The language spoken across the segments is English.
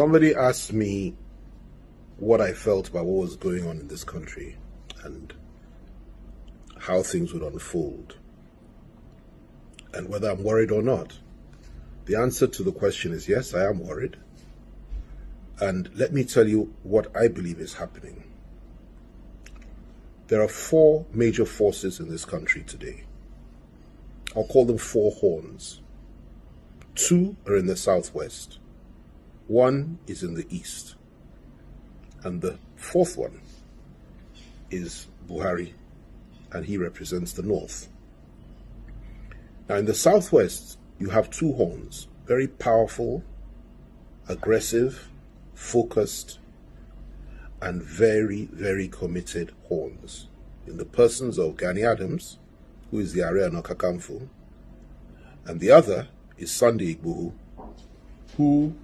Somebody asked me what I felt about what was going on in this country and how things would unfold and whether I'm worried or not. The answer to the question is yes, I am worried. And let me tell you what I believe is happening. There are four major forces in this country today. I'll call them four horns. Two are in the southwest. One is in the east. And the fourth one is Buhari, and he represents the north. Now in the southwest, you have two horns, very powerful, aggressive, focused, and very, very committed horns. In the persons of Gani Adams, who is the Ààrẹ Ọ̀nà Kakanfò, and the other is Sunday Igboho, who,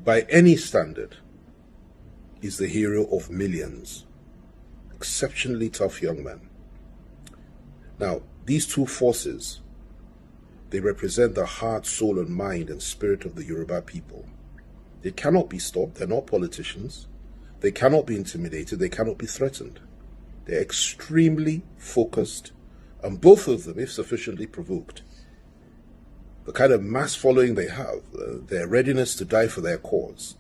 by any standard, is the hero of millions. Exceptionally tough young man. Now, these two forces, they represent the heart, soul, and mind and spirit of the Yoruba people. They cannot be stopped. They're not politicians. They cannot be intimidated. They cannot be threatened. They're extremely focused, and both of them, if sufficiently provoked, the kind of mass following they have, their readiness to die for their cause,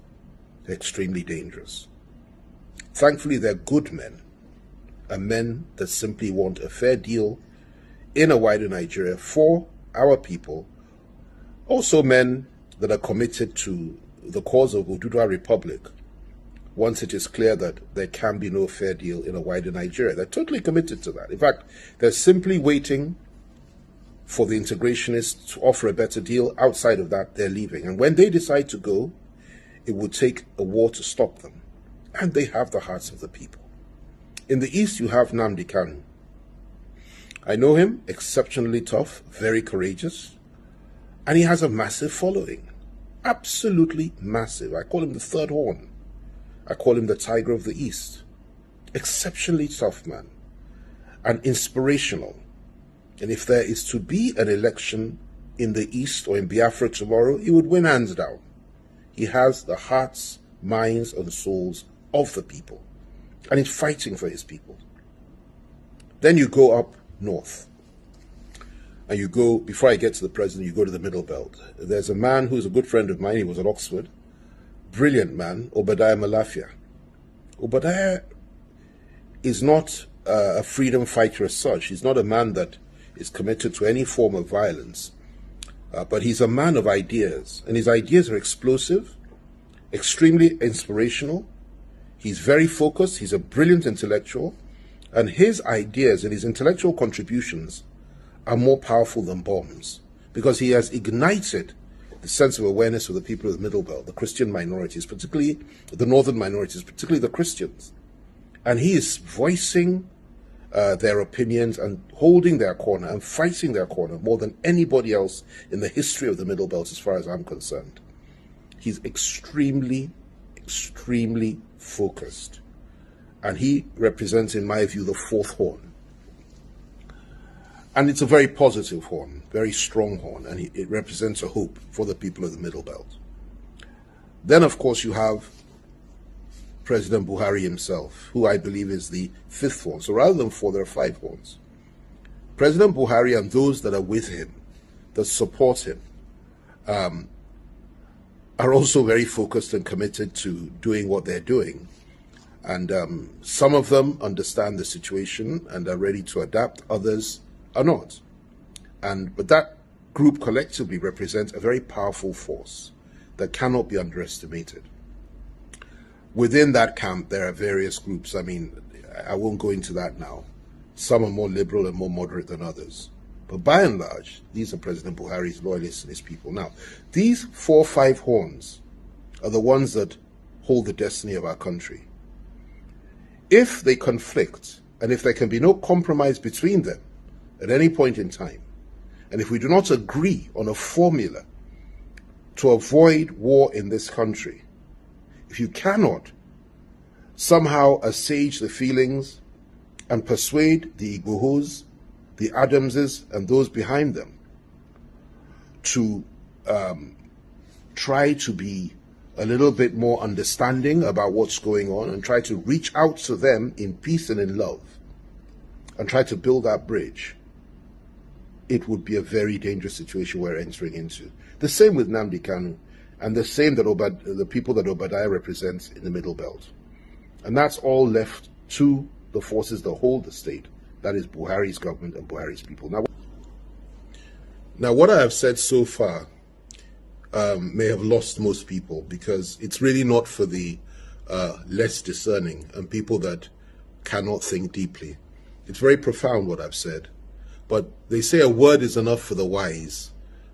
they're extremely dangerous. Thankfully, they're good men, and men that simply want a fair deal in a wider Nigeria for our people. Also men that are committed to the cause of Oduduwa Republic once it is clear that there can be no fair deal in a wider Nigeria. They're totally committed to that. In fact, they're simply waiting for the integrationists to offer a better deal. Outside of that, they're leaving. And when they decide to go, it would take a war to stop them. And they have the hearts of the people. In the east, you have Nnamdi Kanu. I know him, exceptionally tough, very courageous, and he has a massive following. Absolutely massive. I call him the third horn. I call him the Tiger of the East. Exceptionally tough man and inspirational. And if there is to be an election in the East or in Biafra tomorrow, he would win hands down. He has the hearts, minds, and souls of the people, and he's fighting for his people. Then you go up north, and you go, before I get to the president, you go to the Middle Belt. There's a man who's a good friend of mine. He was at Oxford. Brilliant man, Obadiah Malafia. Obadiah is not a freedom fighter as such. He's not a man that is committed to any form of violence. But he's a man of ideas, and his ideas are explosive, extremely inspirational. He's very focused. He's a brilliant intellectual, and his ideas and his intellectual contributions are more powerful than bombs, because he has ignited the sense of awareness of the people of the Middle Belt, the Christian minorities, particularly the northern minorities, particularly the Christians. And he is voicing their opinions and holding their corner and fighting their corner more than anybody else in the history of the Middle Belt, as far as I'm concerned. He's extremely, extremely focused. And he represents, in my view, the fourth horn. And it's a very positive horn, very strong horn, and it represents a hope for the people of the Middle Belt. Then, of course, you have President Buhari himself, who I believe is the fifth horn. So rather than four, there are five horns. President Buhari and those that are with him, that support him, are also very focused and committed to doing what they're doing. And some of them understand the situation and are ready to adapt. Others are not. But that group collectively represents a very powerful force that cannot be underestimated. Within that camp, there are various groups. I mean, I won't go into that now. Some are more liberal and more moderate than others. But by and large, these are President Buhari's loyalists and his people. Now, these 4 or 5 horns are the ones that hold the destiny of our country. If they conflict, and if there can be no compromise between them at any point in time, and if we do not agree on a formula to avoid war in this country, if you cannot somehow assuage the feelings and persuade the Igbohos, the Adamses, and those behind them to try to be a little bit more understanding about what's going on and try to reach out to them in peace and in love and try to build that bridge, it would be a very dangerous situation we're entering into. The same with Nnamdi Kanu, and the same that the people that Obadiah represents in the Middle Belt. And that's all left to the forces that hold the state, that is Buhari's government and Buhari's people. Now what I have said so far may have lost most people, because it's really not for the less discerning and people that cannot think deeply. It's very profound what I've said, but they say a word is enough for the wise.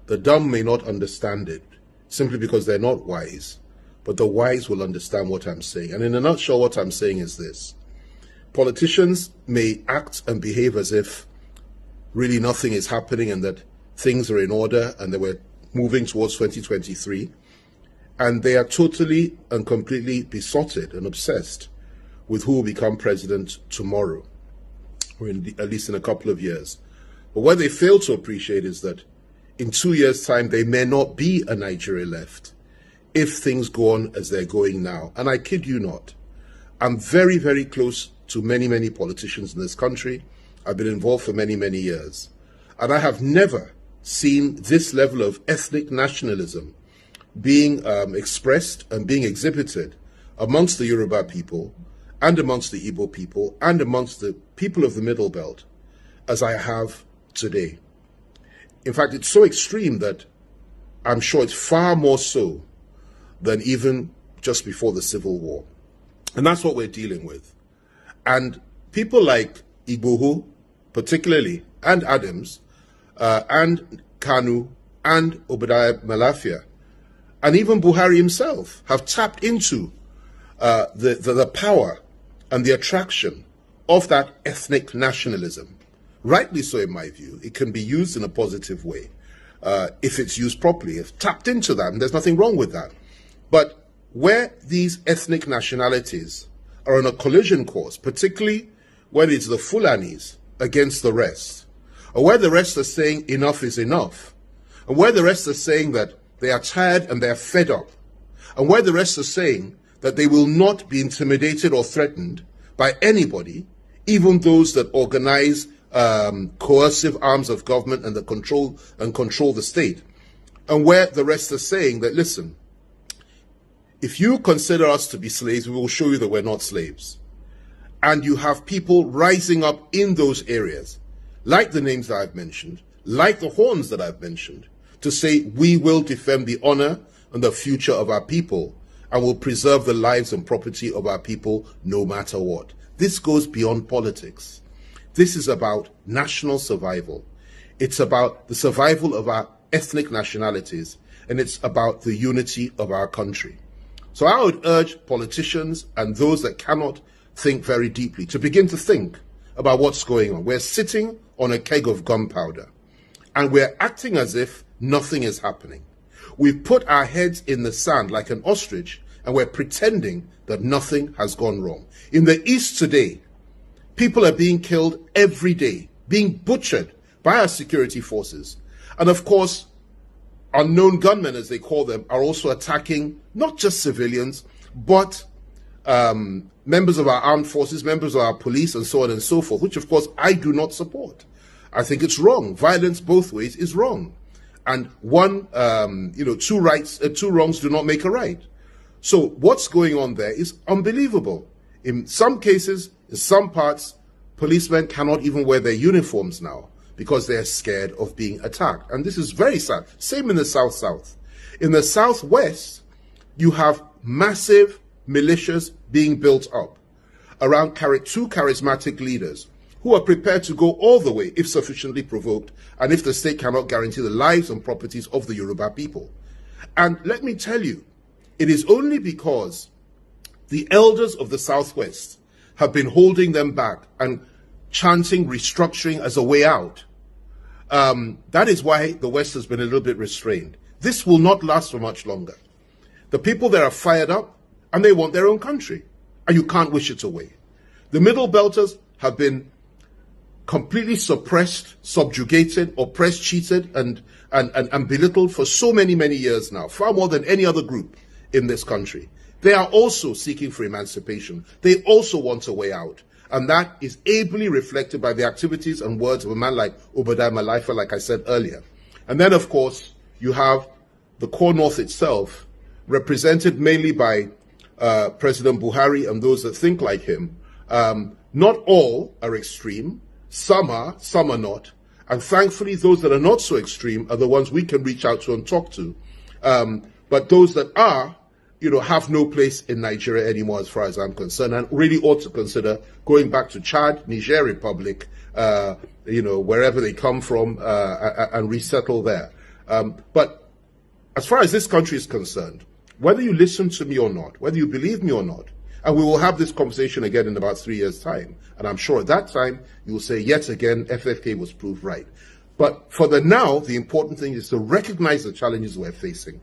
The dumb may not understand it simply because they're not wise, but the wise will understand what I'm saying. And in a nutshell, what I'm saying is this: politicians may act and behave as if really nothing is happening and that things are in order and that we're moving towards 2023, and they are totally and completely besotted and obsessed with who will become president tomorrow, or at least in a couple of years. But what they fail to appreciate is that in 2 years' time, there may not be a Nigeria left if things go on as they're going now. And I kid you not, I'm very, very close to many, many politicians in this country. I've been involved for many, many years. And I have never seen this level of ethnic nationalism being expressed and being exhibited amongst the Yoruba people and amongst the Igbo people and amongst the people of the Middle Belt as I have today. In fact, it's so extreme that I'm sure it's far more so than even just before the Civil War. And that's what we're dealing with. And people like Igboho, particularly, and Adams, and Kanu, and Obadiah Malafia, and even Buhari himself have tapped into the power and the attraction of that ethnic nationalism. Rightly so, in my view. It can be used in a positive way if it's used properly. It's tapped into that, and there's nothing wrong with that. But where these ethnic nationalities are on a collision course, particularly when it's the Fulanis against the rest, or where the rest are saying enough is enough, and where the rest are saying that they are tired and they are fed up, and where the rest are saying that they will not be intimidated or threatened by anybody, even those that organize coercive arms of government and control the state, and where the rest are saying that, listen, if you consider us to be slaves, we will show you that we're not slaves. And you have people rising up in those areas, like the names that I've mentioned, like the horns that I've mentioned, to say we will defend the honor and the future of our people and will preserve the lives and property of our people no matter what. This goes beyond politics. This is about national survival. It's about the survival of our ethnic nationalities, and it's about the unity of our country. So I would urge politicians and those that cannot think very deeply to begin to think about what's going on. We're sitting on a keg of gunpowder, and we're acting as if nothing is happening. We've put our heads in the sand like an ostrich, and we're pretending that nothing has gone wrong. In the East today, people are being killed every day, being butchered by our security forces. And of course, unknown gunmen, as they call them, are also attacking not just civilians, but members of our armed forces, members of our police, and so on and so forth, which of course I do not support. I think it's wrong. Violence both ways is wrong. And two wrongs do not make a right. So what's going on there is unbelievable. In some cases, in some parts, policemen cannot even wear their uniforms now because they're scared of being attacked. And this is very sad. Same in the South. In the Southwest, you have massive militias being built up around two charismatic leaders who are prepared to go all the way if sufficiently provoked and if the state cannot guarantee the lives and properties of the Yoruba people. And let me tell you, it is only because the elders of the Southwest have been holding them back and chanting restructuring as a way out. That is why the West has been a little bit restrained. This will not last for much longer. The people there are fired up and they want their own country, and you can't wish it away. The Middle Belters have been completely suppressed, subjugated, oppressed, cheated, and belittled for so many, many years now, far more than any other group in this country. They are also seeking for emancipation. They also want a way out. And that is ably reflected by the activities and words of a man like Obadiah Malaifa, like I said earlier. And then, of course, you have the core North itself, represented mainly by President Buhari and those that think like him. Not all are extreme. Some are not. And thankfully, those that are not so extreme are the ones we can reach out to and talk to. But those that are, have no place in Nigeria anymore as far as I'm concerned, and really ought to consider going back to Chad, Niger Republic, wherever they come from, and resettle there. But as far as this country is concerned, whether you listen to me or not, whether you believe me or not, and we will have this conversation again in about 3 years' time, and I'm sure at that time you will say, yet again, FFK was proved right. But for the now, the important thing is to recognize the challenges we're facing,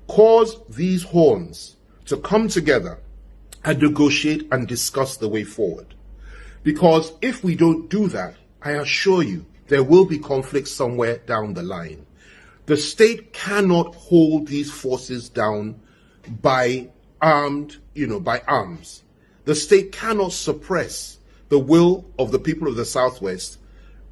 cause these horns to come together and negotiate and discuss the way forward. Because if we don't do that, I assure you, there will be conflict somewhere down the line. The state cannot hold these forces down by arms. The state cannot suppress the will of the people of the Southwest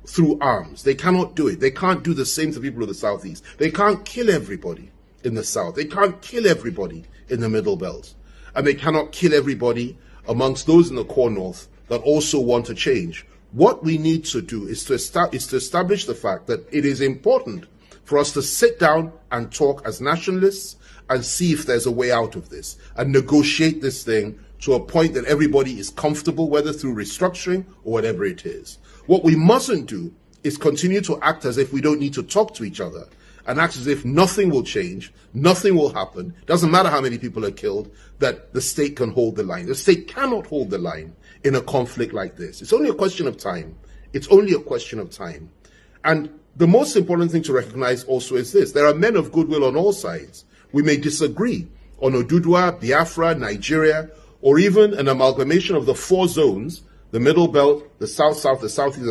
through arms. They cannot do it. They can't do the same to the people of the Southeast. They can't kill everybody in the South. They can't kill everybody in the Middle Belt. And they cannot kill everybody amongst those in the core North that also want to change. What we need to do is to establish the fact that it is important for us to sit down and talk as nationalists and see if there's a way out of this and negotiate this thing to a point that everybody is comfortable, whether through restructuring or whatever it is. What we mustn't do is continue to act as if we don't need to talk to each other and act as if nothing will change, nothing will happen, doesn't matter how many people are killed, that the state can hold the line. The state cannot hold the line in a conflict like this. It's only a question of time. It's only a question of time. And the most important thing to recognize also is this. There are men of goodwill on all sides. We may disagree on Oduduwa, Biafra, Nigeria, or even an amalgamation of the 4 zones, the Middle Belt, the South-South, the Southeast,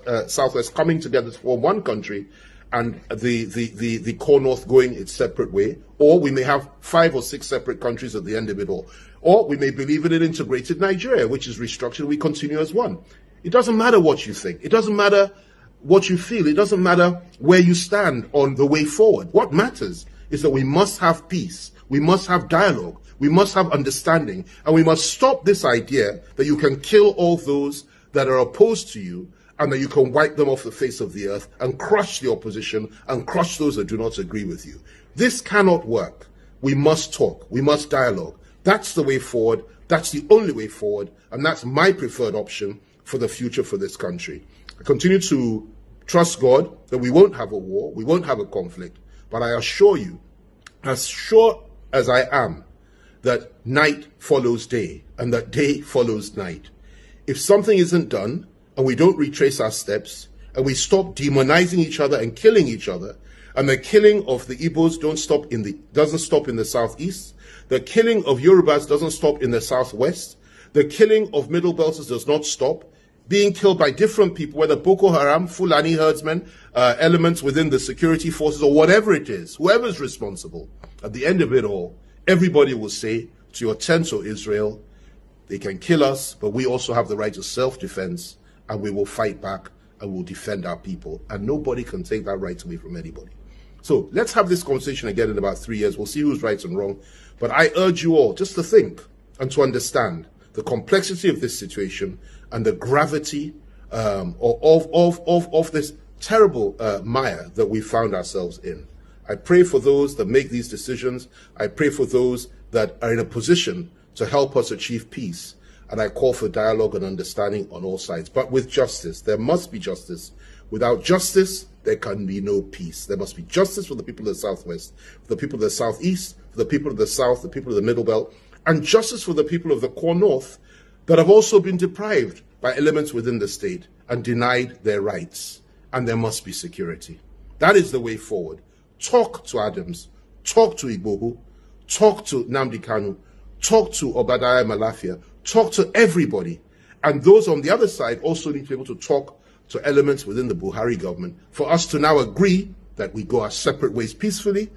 and Southwest coming together to form one country, and the core North going its separate way. Or we may have 5 or 6 separate countries at the end of it all. Or we may believe in an integrated Nigeria, which is restructured, we continue as one. It doesn't matter what you think. It doesn't matter what you feel. It doesn't matter where you stand on the way forward. What matters is that we must have peace. We must have dialogue. We must have understanding. And we must stop this idea that you can kill all those that are opposed to you and that you can wipe them off the face of the earth and crush the opposition and crush those that do not agree with you. This cannot work. We must talk. We must dialogue. That's the way forward. That's the only way forward. And that's my preferred option for the future for this country. I continue to trust God that we won't have a war, we won't have a conflict. But I assure you, as sure as I am, that night follows day and that day follows night. If something isn't done and we don't retrace our steps and we stop demonizing each other and killing each other, and the killing of the Igbos doesn't stop in the Southeast, the killing of Yorubas doesn't stop in the Southwest, the killing of Middle Belters does not stop, being killed by different people, whether Boko Haram, Fulani herdsmen, elements within the security forces, or whatever it is, whoever's responsible, at the end of it all, everybody will say to your tents, O Israel, they can kill us, but we also have the right to self-defense, and we will fight back, and we'll defend our people. And nobody can take that right away from anybody. So let's have this conversation again in about 3 years. We'll see who's right and wrong. But I urge you all just to think and to understand the complexity of this situation and the gravity of this terrible mire that we found ourselves in. I pray for those that make these decisions. I pray for those that are in a position to help us achieve peace. And I call for dialogue and understanding on all sides, but with justice. There must be justice. Without justice, there can be no peace. There must be justice for the people of the Southwest, for the people of the Southeast, for the people of the South, the people of the Middle Belt, and justice for the people of the core North that have also been deprived by elements within the state and denied their rights. And there must be security. That is the way forward. Talk to Adams, talk to Igboho, talk to Nnamdi Kanu, talk to Obadiah Malafia, talk to everybody. And those on the other side also need to be able to talk to elements within the Buhari government for us to now agree that we go our separate ways peacefully,